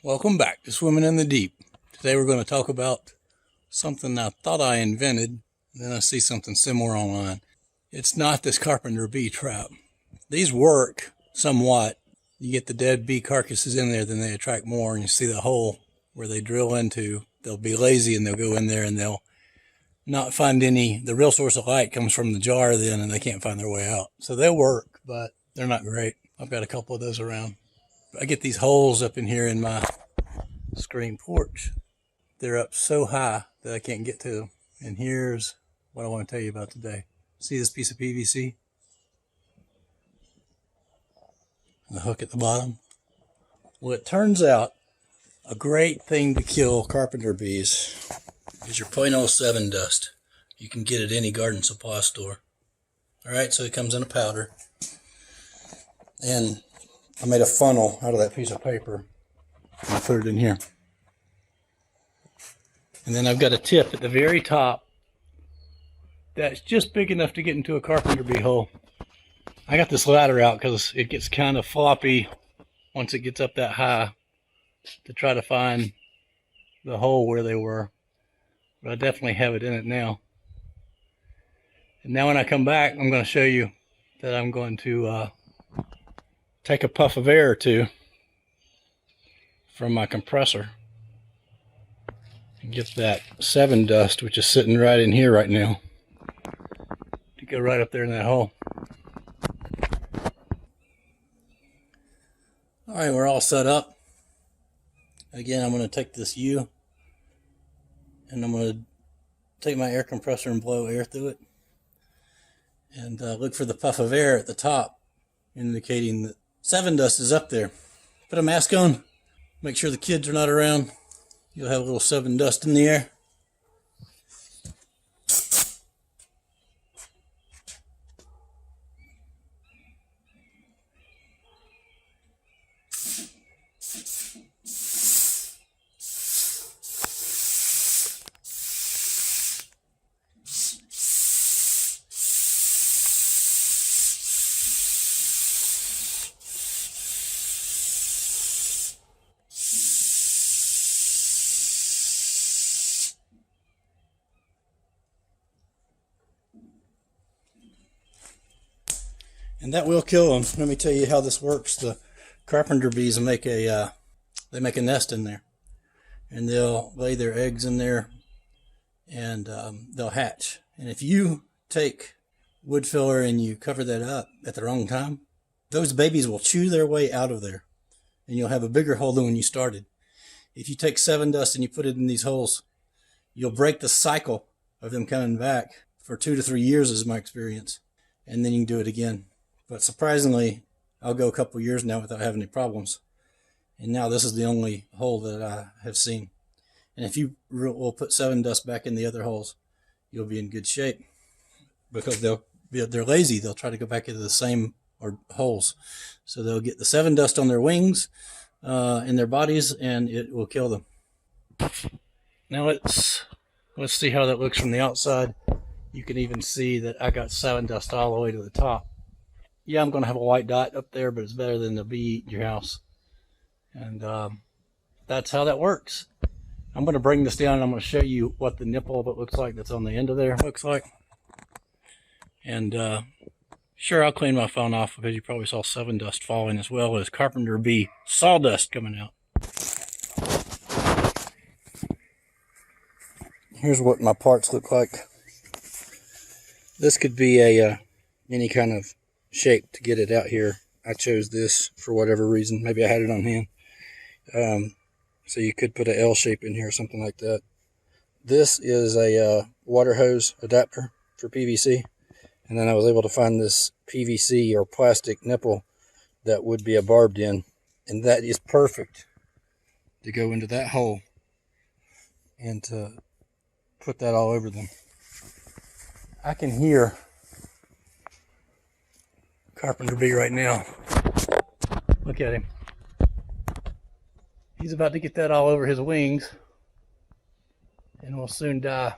Welcome back to Swimming in the Deep. Today we're going to talk about something I thought I invented, and then I see something similar online. It's not this Carpenter bee trap. These work somewhat. You get the dead bee carcasses in there, then they attract more, and you see the hole where they drill into. They'll be lazy and they'll go in there and they'll not find any. The real source of light comes from the jar then, and they can't find their way out. So they'll work, but they're not great. I've got a couple of those around. I get these holes up in here in my screen porch. They're up so high that I can't get to them. And here's what I want to tell you about today. See this piece of PVC? The hook at the bottom? Well, it turns out a great thing to kill carpenter bees is your plain old Sevin Dust. You can get it at any garden supply store. Alright, so it comes in a powder. And I made a funnel out of that piece of paper. And I put it in here. And then I've got a tip at the very top that's just big enough to get into a carpenter bee hole. I got this ladder out because it gets kind of floppy once it gets up that high to try to find the hole where they were. But I definitely have it in it now. And now when I come back, I'm going to show you that I'm going to take a puff of air or two from my compressor and get that Sevin Dust, which is sitting right in here right now, to go right up there in that hole. Alright, we're all set up. Again, I'm going to take this U and I'm going to take my air compressor and blow air through it. And look for the puff of air at the top, indicating that Sevin Dust is up there. Put a mask on. Make sure the kids are not around. You'll have a little Sevin Dust in the air. And that will kill them. Let me tell you how this works. The carpenter bees make a nest in there, and they'll lay their eggs in there, and they'll hatch. And if you take wood filler and you cover that up at the wrong time, those babies will chew their way out of there, and you'll have a bigger hole than when you started. If you take Sevin Dust and you put it in these holes, you'll break the cycle of them coming back for 2 to 3 years, is my experience, and then you can do it again. But surprisingly, I'll go a couple years now without having any problems. And now this is the only hole that I have seen. And if you will put Sevin Dust back in the other holes, you'll be in good shape. Because they're lazy. They'll try to go back into the same holes. So they'll get the Sevin Dust on their wings, in their bodies, and it will kill them. Now let's see how that looks from the outside. You can even see that I got Sevin Dust all the way to the top. Yeah, I'm going to have a white dot up there, but it's better than the bee eating your house. And that's how that works. I'm going to bring this down and I'm going to show you what the nipple of it looks like that's on the end of there looks like. And sure, I'll clean my phone off because you probably saw Sevin Dust falling, as well as carpenter bee sawdust coming out. Here's what my parts look like. This could be a any kind of shape to get it out here. I chose this for whatever reason. Maybe I had it on hand. So you could put an L shape in here or something like that. This is a water hose adapter for PVC. And then I was able to find this PVC or plastic nipple that would be a barbed end. And that is perfect to go into that hole and to put that all over them. I can hear carpenter bee right now. Look at him. He's about to get that all over his wings and will soon die.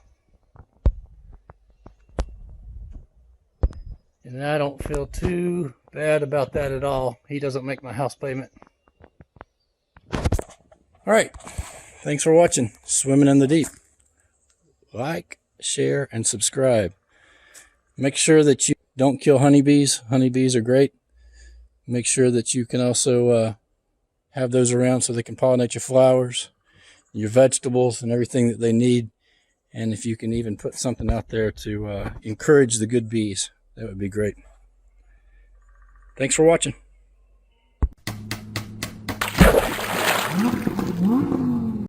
And I don't feel too bad about that at all. He doesn't make my house payment. All right. Thanks for watching Swimming in the Deep. Like, share, and subscribe. Make sure that you don't kill honeybees. Honeybees are great. Make sure that you can also have those around so they can pollinate your flowers, your vegetables, and everything that they need. And if you can even put something out there to encourage the good bees, that would be great. Thanks for watching.